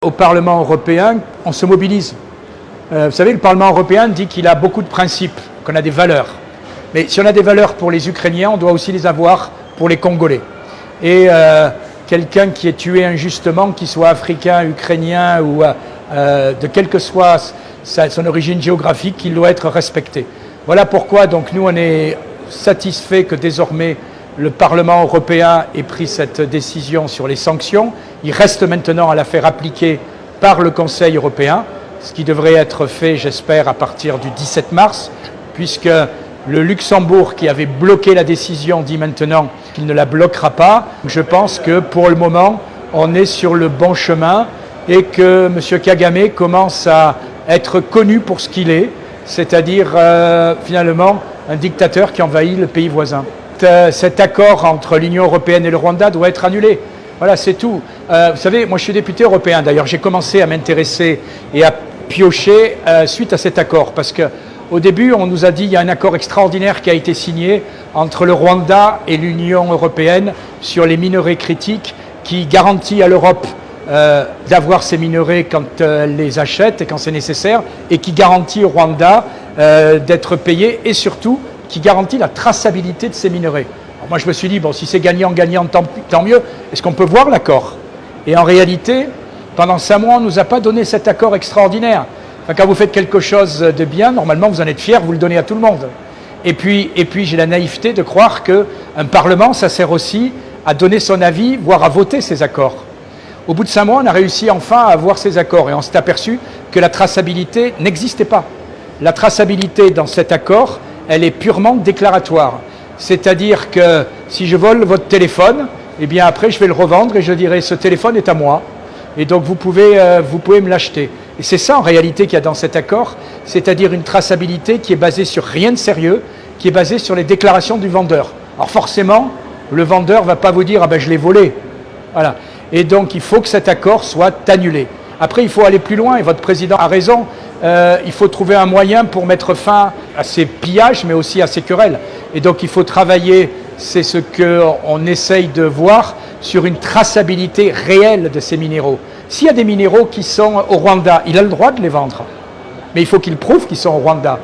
Au Parlement européen, on se mobilise. Vous savez, le Parlement européen dit qu'il a beaucoup de principes, qu'on a des valeurs. Mais si on a des valeurs pour les Ukrainiens, on doit aussi les avoir pour les Congolais. Et quelqu'un qui est tué injustement, qu'il soit africain, ukrainien ou de quelle que soit son origine géographique, il doit être respecté. Voilà pourquoi donc nous on est satisfait que désormais le Parlement européen ait pris cette décision sur les sanctions. Il reste maintenant à la faire appliquer par le Conseil européen, ce qui devrait être fait, j'espère, à partir du 17 mars, puisque le Luxembourg, qui avait bloqué la décision, dit maintenant qu'il ne la bloquera pas. Je pense que pour le moment, on est sur le bon chemin et que M. Kagame commence à être connu pour ce qu'il est, c'est-à-dire finalement un dictateur qui envahit le pays voisin. Cet accord entre l'Union européenne et le Rwanda doit être annulé. Voilà, c'est tout. Vous savez, moi je suis député européen, d'ailleurs j'ai commencé à m'intéresser et à piocher suite à cet accord, parce qu'au début on nous a dit qu'il y a un accord extraordinaire qui a été signé entre le Rwanda et l'Union européenne sur les minerais critiques qui garantit à l'Europe d'avoir ces minerais quand elle les achète et quand c'est nécessaire, et qui garantit au Rwanda d'être payé et surtout qui garantit la traçabilité de ces minerais. Alors moi je me suis dit, bon, si c'est gagnant-gagnant, tant mieux. Est-ce qu'on peut voir l'accord? Et en réalité, pendant 5 mois, on ne nous a pas donné cet accord extraordinaire. Enfin, quand vous faites quelque chose de bien, normalement vous en êtes fier, vous le donnez à tout le monde. Et puis j'ai la naïveté de croire qu'un Parlement, ça sert aussi à donner son avis, voire à voter ces accords. Au bout de 5 mois, on a réussi enfin à avoir ces accords et on s'est aperçu que la traçabilité n'existait pas. La traçabilité dans cet accord, elle est purement déclaratoire. C'est-à-dire que si je vole votre téléphone, eh bien après je vais le revendre et je dirai ce téléphone est à moi. Et donc vous pouvez me l'acheter. Et c'est ça en réalité qu'il y a dans cet accord, c'est-à-dire une traçabilité qui est basée sur rien de sérieux, qui est basée sur les déclarations du vendeur. Alors forcément, le vendeur ne va pas vous dire « ah ben je l'ai volé ». Voilà. Et donc il faut que cet accord soit annulé. Après il faut aller plus loin et votre président a raison. Il faut trouver un moyen pour mettre fin à ces pillages, mais aussi à ces querelles. Et donc il faut travailler, c'est ce qu'on essaye de voir, sur une traçabilité réelle de ces minéraux. S'il y a des minéraux qui sont au Rwanda, il a le droit de les vendre. Mais il faut qu'il prouve qu'ils sont au Rwanda.